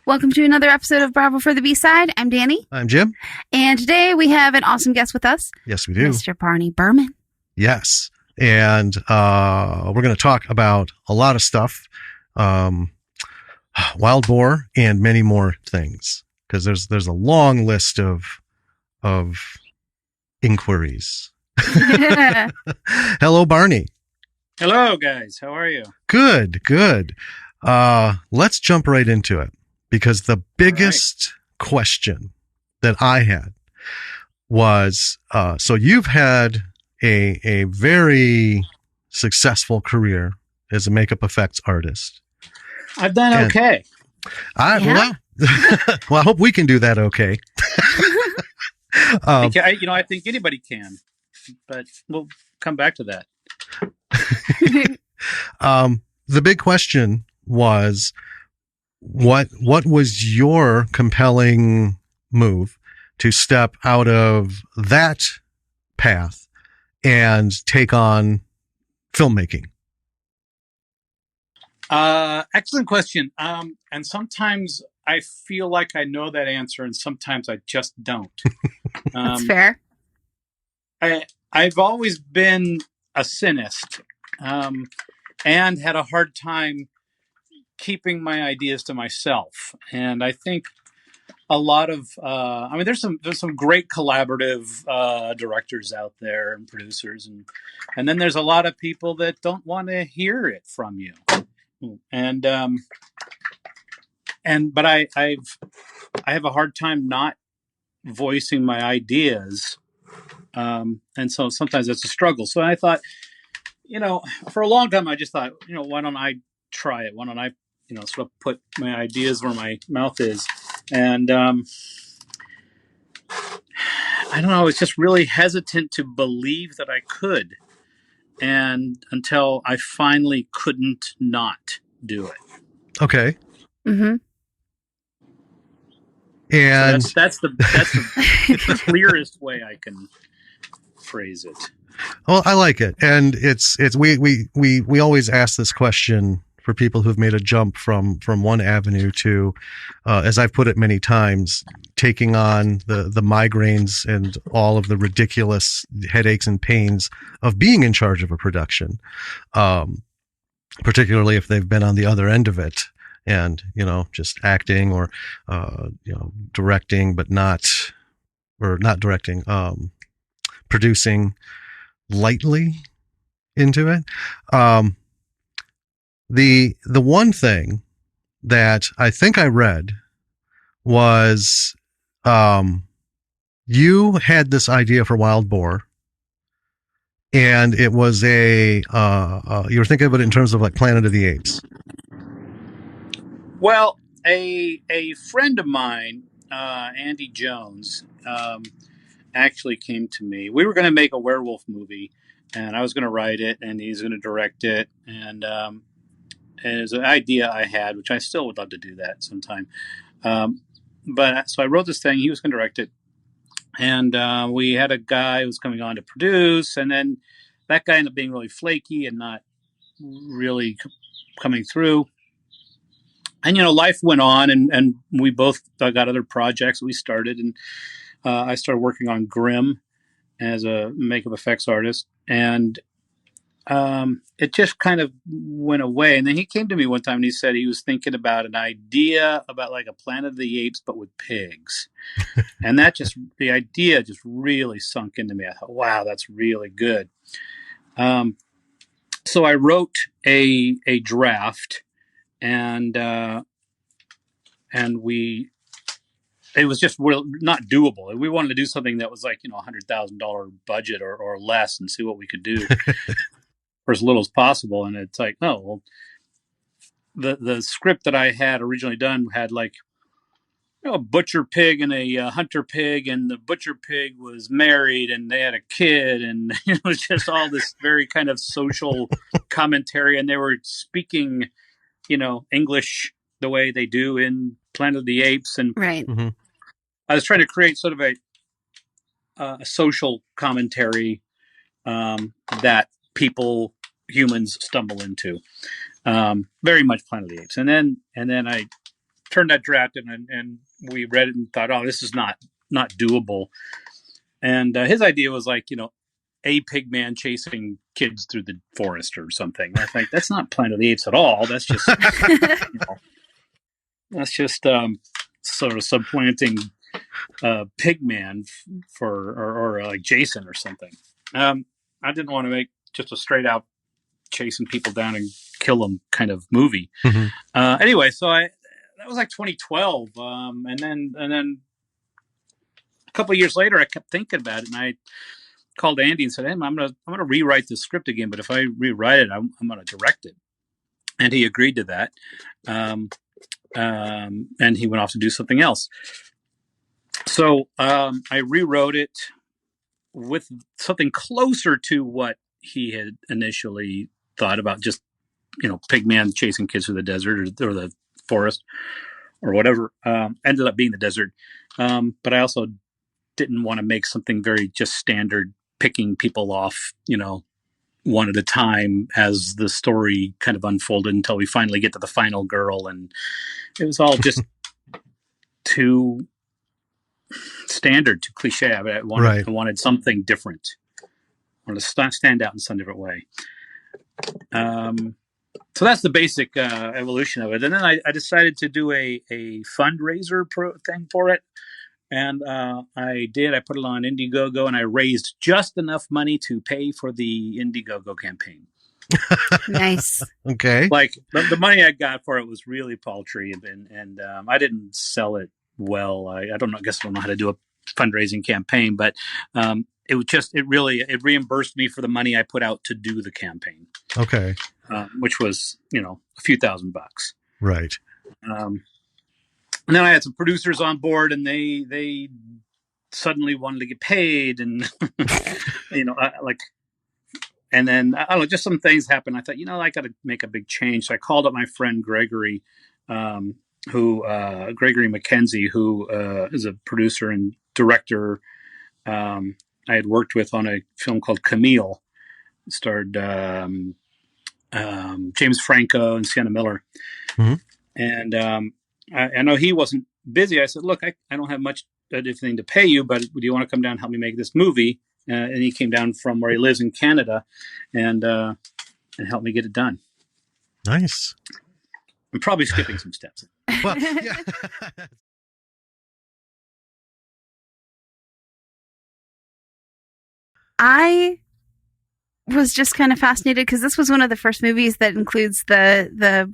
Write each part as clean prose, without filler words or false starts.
Welcome to another episode of Bravo for the B-Side. I'm Danny. I'm Jim. And today we have an awesome guest with us. Yes, we do. Mr. Barney Burman. Yes. And we're going to talk about a lot of stuff. Wild Boar and many more things. Because there's a long list of inquiries. Hello, Barney. Hello, guys. How are you? Good. Let's jump right into it. Because the biggest question that I had was, so you've had a very successful career as a makeup effects artist. I've done okay. Well, I hope we can do that okay. I think anybody can, but we'll come back to that. The big question was, what was your compelling move to step out of that path and take on filmmaking? Excellent question. And sometimes I feel like I know that answer, and sometimes I just don't. That's fair. I've always been a cynist, and had a hard time keeping my ideas to myself. And I think a lot of, there's some great collaborative directors out there and producers, and then there's a lot of people that don't want to hear it from you. But I have a hard time not voicing my ideas. And so sometimes it's a struggle. So I thought, for a long time, I just thought, why don't I try it? Why don't I, sort of put my ideas where my mouth is? And I don't know, I was just really hesitant to believe that I could. And until I finally couldn't not do it. Okay. Mm-hmm. And so that's the clearest way I can phrase it. Well, I like it. And we always ask this question for people who've made a jump from one avenue to, as I've put it many times, taking on the migraines and all of the ridiculous headaches and pains of being in charge of a production, particularly if they've been on the other end of it and, just acting or, directing, but not directing, producing lightly into it. The one thing that I think I read was, you had this idea for Wild Boar, and it was you were thinking of it in terms of like Planet of the Apes. Well, a friend of mine, Andy Jones, actually came to me. We were going to make a werewolf movie, and I was going to write it, and he's going to direct it. And it was an idea I had, which I still would love to do that sometime. But so I wrote this thing. He was going to direct it, and we had a guy who was coming on to produce, and then that guy ended up being really flaky and not really coming through. And life went on, and we both got other projects we started, and I started working on Grimm as a makeup effects artist, and it just kind of went away. And then he came to me one time and he said he was thinking about an idea about like a Planet of the Apes, but with pigs. And the idea just really sunk into me. I thought, wow, that's really good. So I wrote a draft, and it was just not doable. We wanted to do something that was like, $100,000 budget or less, and see what we could do. For as little as possible. And it's like, no, well, the script that I had originally done had like, a butcher pig and a hunter pig, and the butcher pig was married and they had a kid, and it was just all this very kind of social commentary, and they were speaking, English the way they do in Planet of the Apes. And right. Mm-hmm. I was trying to create sort of a social commentary that humans stumble into, very much Planet of the Apes. And then I turned that draft in, and we read it and thought, oh, this is not doable. And his idea was like, a pig man chasing kids through the forest or something. And I think that's not Planet of the Apes at all. That's just sort of supplanting pig man or like Jason or something. I didn't want to make just a straight out chasing people down and kill them kind of movie. Mm-hmm. Anyway, so that was like 2012, and then a couple of years later, I kept thinking about it, and I called Andy and said, "Hey, I'm gonna rewrite this script again, but if I rewrite it, I'm gonna direct it." And he agreed to that, and he went off to do something else. So I rewrote it with something closer to what he had initially thought about, just Pigman chasing kids through the desert or the forest or whatever. Ended up being the desert, but I also didn't want to make something very just standard, picking people off, one at a time as the story kind of unfolded until we finally get to the final girl, and it was all just too standard, too cliche. I wanted something different. I wanted to stand out in some different way. So that's the basic evolution of it. And then I decided to do a fundraiser thing for it. And I did. I put it on Indiegogo, and I raised just enough money to pay for the Indiegogo campaign. Nice. Okay. Like the money I got for it was really paltry, and I didn't sell it well. I don't know. I guess I don't know how to do a fundraising campaign, but it reimbursed me for the money I put out to do the campaign. Okay. Which was a few $1,000. Right. And then I had some producers on board, and they suddenly wanted to get paid, and and then I don't know, just some things happened. I thought, I got to make a big change. So I called up my friend Gregory, Gregory McKenzie, who is a producer and director. I had worked with on a film called Camille. It starred James Franco and Sienna Miller. Mm-hmm. And I know he wasn't busy. I said, look, I don't have much anything to pay you, but do you want to come down and help me make this movie? And he came down from where he lives in Canada and helped me get it done. Nice. I'm probably skipping some steps. Well, yeah. I was just kind of fascinated because this was one of the first movies that includes the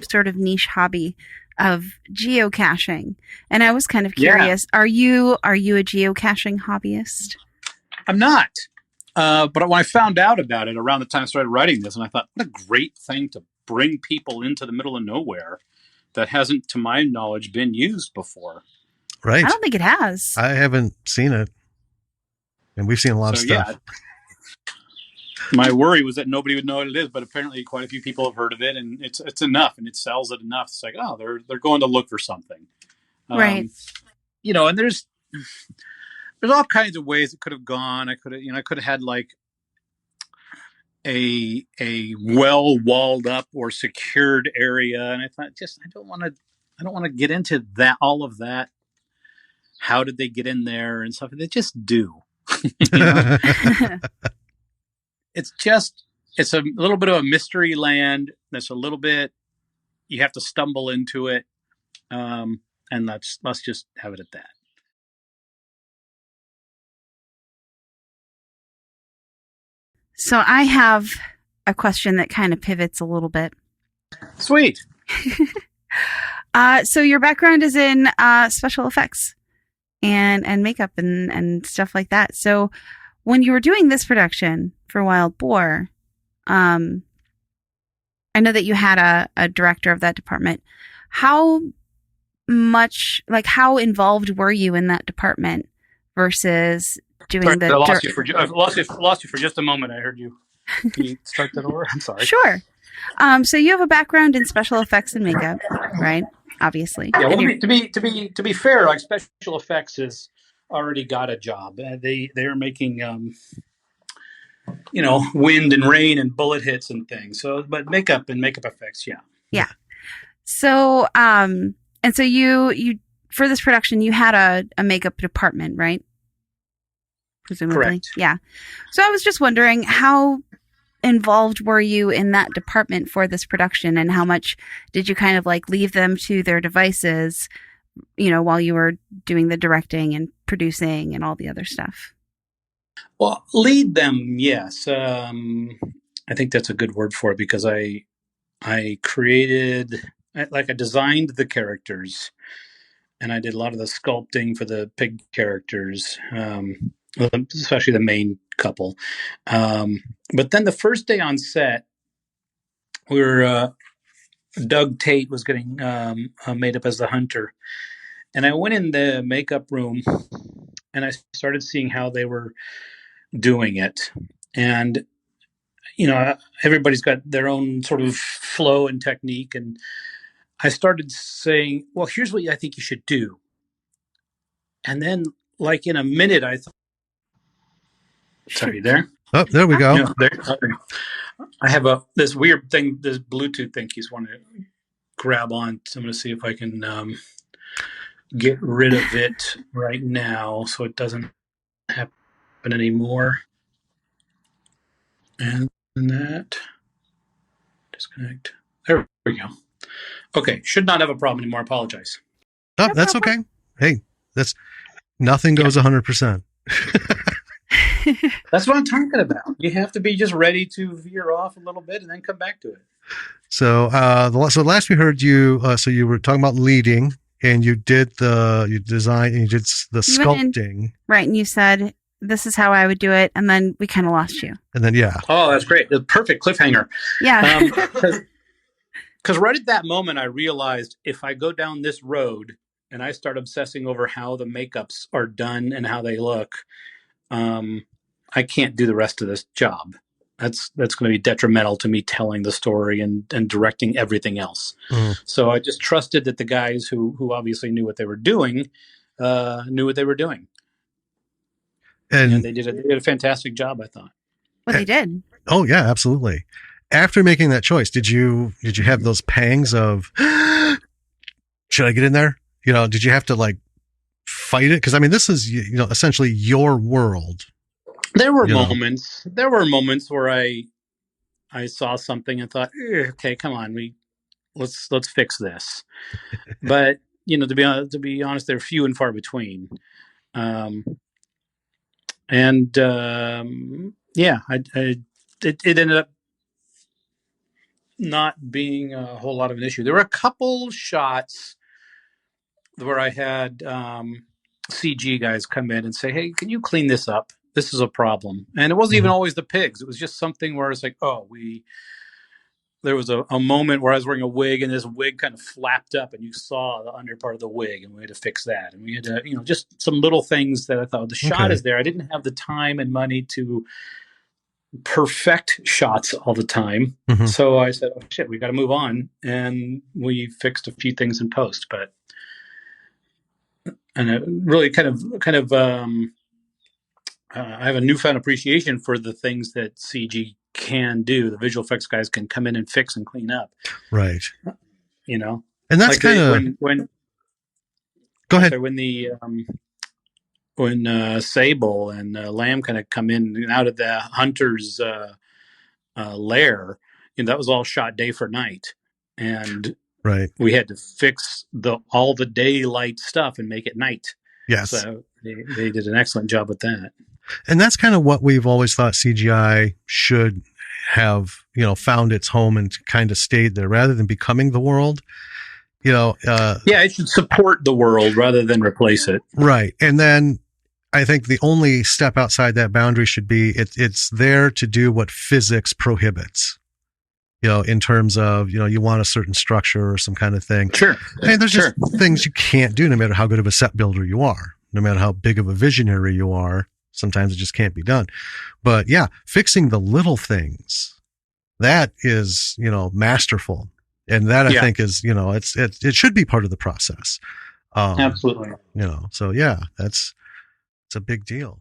sort of niche hobby of geocaching, and I was kind of curious. Yeah. Are you a geocaching hobbyist? I'm not, but when I found out about it around the time I started writing this, and I thought, what a great thing to bring people into the middle of nowhere that hasn't, to my knowledge, been used before. Right. I don't think it has. I haven't seen it, and we've seen a lot of stuff. Yeah. My worry was that nobody would know what it is, but apparently quite a few people have heard of it, and it's enough, and it sells it enough. It's like, oh, they're going to look for something, right? And there's all kinds of ways it could have gone. I could have had like a well walled up or secured area, and I thought, I don't want to get into that, all of that. How did they get in there and stuff? They just do. It's a little bit of a mystery land. That's a little bit, you have to stumble into it. And let's just have it at that. So I have a question that kind of pivots a little bit. Sweet. So your background is in special effects and makeup and stuff like that. So when you were doing this production for Wild Boar, I know that you had a director of that department. How involved were you in that department versus doing I lost you for just a moment. I heard you. Can you start that over? I'm sorry. Sure. So you have a background in special effects and makeup, right? Obviously. Yeah. Well, to be fair, like special effects has already got a job. They're making wind and rain and bullet hits and things. So, but makeup effects, yeah. Yeah. So, and so you for this production, you had a makeup department, right? Presumably. Correct. Yeah. So I was just wondering, how involved were you in that department for this production, and how much did you kind of like leave them to their devices, while you were doing the directing and producing and all the other stuff? Well, lead them, yes. I think that's a good word for it, because I designed the characters, and I did a lot of the sculpting for the pig characters, especially the main couple. But then the first day on set, Doug Tate was getting made up as the hunter. And I went in the makeup room and I started seeing how they were doing it. And, everybody's got their own sort of flow and technique. And I started saying, well, here's what I think you should do. And then, like in a minute, I thought, sorry, there? Oh, there we go. I have this weird thing, this Bluetooth thing he's wanting to grab on. So I'm going to see if I can get rid of it right now so it doesn't happen anymore. And that, disconnect. There we go. Okay, should not have a problem anymore. I apologize. Oh, that's okay. Hey, nothing goes 100%. That's what I'm talking about. You have to be just ready to veer off a little bit and then come back to it. So, so last we heard you, so you were talking about leading, and you designed and you did the sculpting. Right. And you said, this is how I would do it. And then we kind of lost you. And then, yeah. Oh, that's great. The perfect cliffhanger. Yeah. Because right at that moment, I realized if I go down this road and I start obsessing over how the makeups are done and how they look, I can't do the rest of this job. That's going to be detrimental to me telling the story and directing everything else. Mm. So I just trusted that the guys who obviously knew what they were doing, knew what they were doing. And they did a fantastic job, I thought. Well, they did. Oh yeah, absolutely. After making that choice, did you have those pangs of, should I get in there? Did you have to like fight it? Because I mean, this is essentially your world. There were moments. There were moments where I saw something and thought, okay, come on, let's fix this. But to be honest, they're few and far between. It ended up not being a whole lot of an issue. There were a couple shots where I had CG guys come in and say, hey, can you clean this up? This is a problem. And it wasn't even always the pigs. It was just something where it's like, there was a moment where I was wearing a wig and this wig kind of flapped up and you saw the under part of the wig, and we had to fix that. And we had to, just some little things that I thought the shot is there. I didn't have the time and money to perfect shots all the time. Mm-hmm. So I said, oh shit, we got to move on. And we fixed a few things in post, and it really kind of, I have a newfound appreciation for the things that CG can do. The visual effects guys can come in and fix and clean up. Right. And that's like kind of when go ahead. When Sable and Lamb kind of come in and out of the hunter's lair, that was all shot day for night. And right. We had to fix all the daylight stuff and make it night. Yes. So they did an excellent job with that. And that's kind of what we've always thought CGI should have, found its home and kind of stayed there rather than becoming the world. It should support the world rather than replace it. Right. And then I think the only step outside that boundary should be it's there to do what physics prohibits. In terms of, you want a certain structure or some kind of thing. Sure. And there's just things you can't do no matter how good of a set builder you are, no matter how big of a visionary you are. Sometimes it just can't be done. But yeah, fixing the little things, that is, masterful. And that I think is, it should be part of the process. Absolutely. So yeah, it's a big deal.